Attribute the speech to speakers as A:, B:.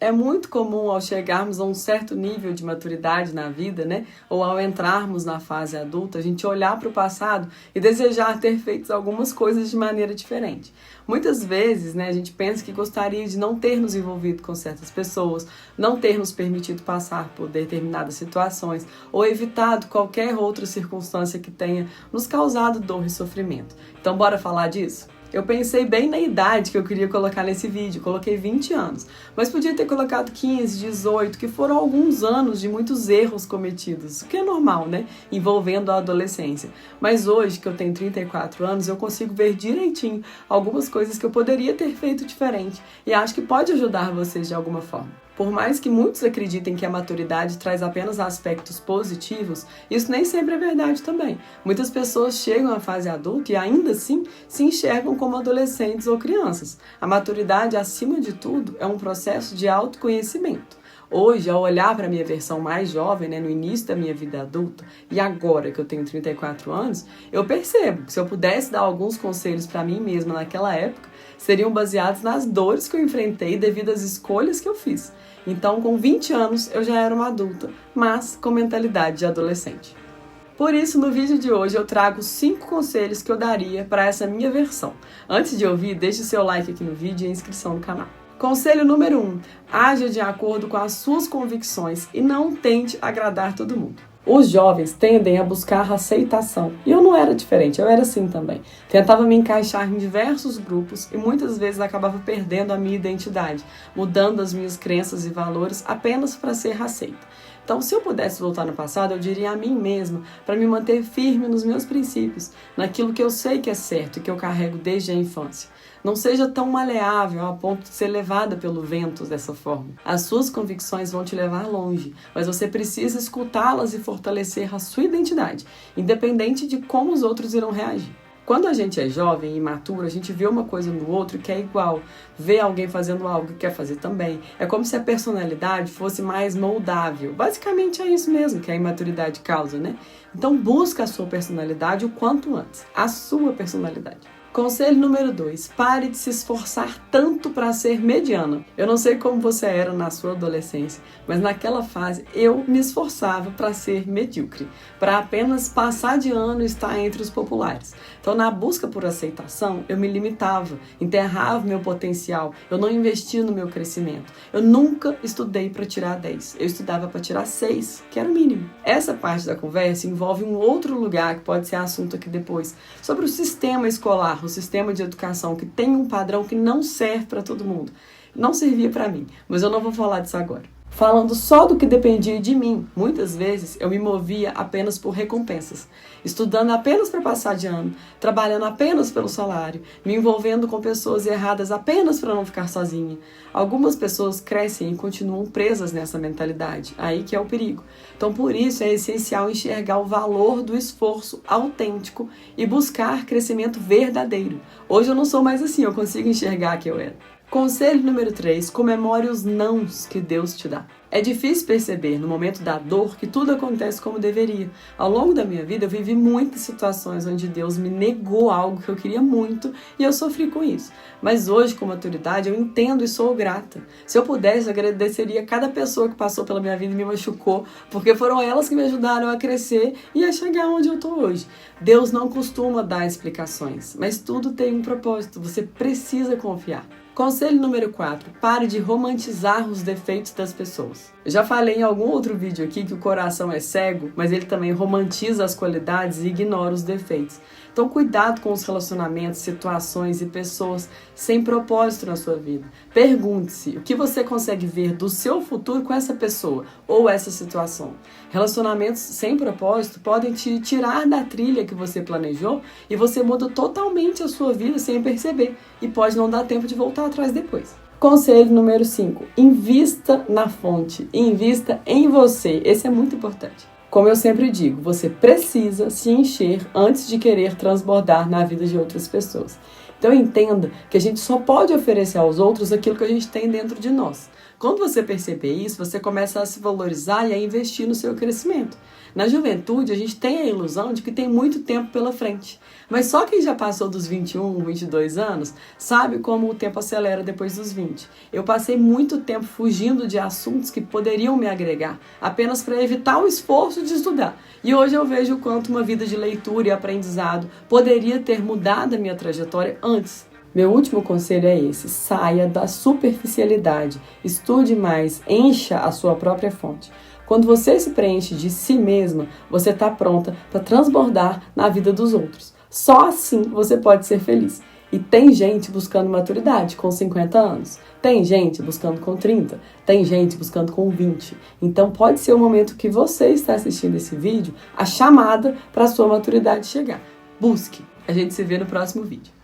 A: É muito comum ao chegarmos a um certo nível de maturidade na vida, né? Ou ao entrarmos na fase adulta, a gente olhar para o passado e desejar ter feito algumas coisas de maneira diferente. Muitas vezes, né, a gente pensa que gostaria de não ter nos envolvido com certas pessoas, não ter nos permitido passar por determinadas situações ou evitado qualquer outra circunstância que tenha nos causado dor e sofrimento. Então, bora falar disso? Eu pensei bem na idade que eu queria colocar nesse vídeo, coloquei 20 anos, mas podia ter colocado 15, 18, que foram alguns anos de muitos erros cometidos, o que é normal, né, envolvendo a adolescência. Mas hoje, que eu tenho 34 anos, eu consigo ver direitinho algumas coisas que eu poderia ter feito diferente e acho que pode ajudar vocês de alguma forma. Por mais que muitos acreditem que a maturidade traz apenas aspectos positivos, isso nem sempre é verdade também. Muitas pessoas chegam à fase adulta e ainda assim se enxergam como adolescentes ou crianças. A maturidade, acima de tudo, é um processo de autoconhecimento. Hoje, ao olhar para a minha versão mais jovem, né, no início da minha vida adulta, e agora que eu tenho 34 anos, eu percebo que se eu pudesse dar alguns conselhos para mim mesma naquela época, seriam baseados nas dores que eu enfrentei devido às escolhas que eu fiz. Então, com 20 anos, eu já era uma adulta, mas com mentalidade de adolescente. Por isso, no vídeo de hoje, eu trago 5 conselhos que eu daria para essa minha versão. Antes de ouvir, deixe o seu like aqui no vídeo e a inscrição no canal. Conselho número 1. Haja de acordo com as suas convicções e não tente agradar todo mundo. Os jovens tendem a buscar aceitação. E eu não era diferente, eu era assim também. Tentava me encaixar em diversos grupos e muitas vezes acabava perdendo a minha identidade, mudando as minhas crenças e valores apenas para ser aceita. Então, se eu pudesse voltar no passado, eu diria a mim mesma para me manter firme nos meus princípios, naquilo que eu sei que é certo e que eu carrego desde a infância. Não seja tão maleável a ponto de ser levada pelo vento dessa forma. As suas convicções vão te levar longe, mas você precisa escutá-las e fortalecer a sua identidade, independente de como os outros irão reagir. Quando a gente é jovem e imaturo, a gente vê uma coisa no outro que é igual, vê alguém fazendo algo que quer fazer também. É como se a personalidade fosse mais moldável. Basicamente é isso mesmo que a imaturidade causa, né? Então busca a sua personalidade o quanto antes, a sua personalidade. Conselho número 2. Pare de se esforçar tanto para ser mediana. Eu não sei como você era na sua adolescência, mas naquela fase eu me esforçava para ser medíocre, para apenas passar de ano e estar entre os populares. Então, na busca por aceitação, eu me limitava, enterrava meu potencial, eu não investia no meu crescimento. Eu nunca estudei para tirar 10, eu estudava para tirar 6, que era o mínimo. Essa parte da conversa envolve um outro lugar que pode ser assunto aqui depois, sobre o sistema escolar, o sistema de educação que tem um padrão que não serve para todo mundo. Não servia para mim, mas eu não vou falar disso agora. Falando só do que dependia de mim, muitas vezes eu me movia apenas por recompensas, estudando apenas para passar de ano, trabalhando apenas pelo salário, me envolvendo com pessoas erradas apenas para não ficar sozinha. Algumas pessoas crescem e continuam presas nessa mentalidade, aí que é o perigo. Então por isso é essencial enxergar o valor do esforço autêntico e buscar crescimento verdadeiro. Hoje eu não sou mais assim, eu consigo enxergar que eu era. Conselho número 3. Comemore os nãos que Deus te dá. É difícil perceber, no momento da dor, que tudo acontece como deveria. Ao longo da minha vida, eu vivi muitas situações onde Deus me negou algo que eu queria muito e eu sofri com isso. Mas hoje, com maturidade, eu entendo e sou grata. Se eu pudesse, eu agradeceria cada pessoa que passou pela minha vida e me machucou, porque foram elas que me ajudaram a crescer e a chegar onde eu estou hoje. Deus não costuma dar explicações, mas tudo tem um propósito, você precisa confiar. Conselho número 4. Pare de romantizar os defeitos das pessoas. Eu já falei em algum outro vídeo aqui que o coração é cego, mas ele também romantiza as qualidades e ignora os defeitos. Então cuidado com os relacionamentos, situações e pessoas sem propósito na sua vida. Pergunte-se o que você consegue ver do seu futuro com essa pessoa ou essa situação. Relacionamentos sem propósito podem te tirar da trilha que você planejou e você muda totalmente a sua vida sem perceber e pode não dar tempo de voltar atrás depois. Conselho número 5. Invista na fonte, invista em você. Esse é muito importante. Como eu sempre digo, você precisa se encher antes de querer transbordar na vida de outras pessoas. Então entenda que a gente só pode oferecer aos outros aquilo que a gente tem dentro de nós. Quando você perceber isso, você começa a se valorizar e a investir no seu crescimento. Na juventude, a gente tem a ilusão de que tem muito tempo pela frente. Mas só quem já passou dos 21, 22 anos sabe como o tempo acelera depois dos 20. Eu passei muito tempo fugindo de assuntos que poderiam me agregar, apenas para evitar o esforço de estudar. E hoje eu vejo o quanto uma vida de leitura e aprendizado poderia ter mudado a minha trajetória antes. Meu último conselho é esse: saia da superficialidade, estude mais, encha a sua própria fonte. Quando você se preenche de si mesma, você está pronta para transbordar na vida dos outros. Só assim você pode ser feliz. E tem gente buscando maturidade com 50 anos. Tem gente buscando com 30. Tem gente buscando com 20. Então pode ser o momento que você está assistindo esse vídeo, a chamada para a sua maturidade chegar. Busque. A gente se vê no próximo vídeo.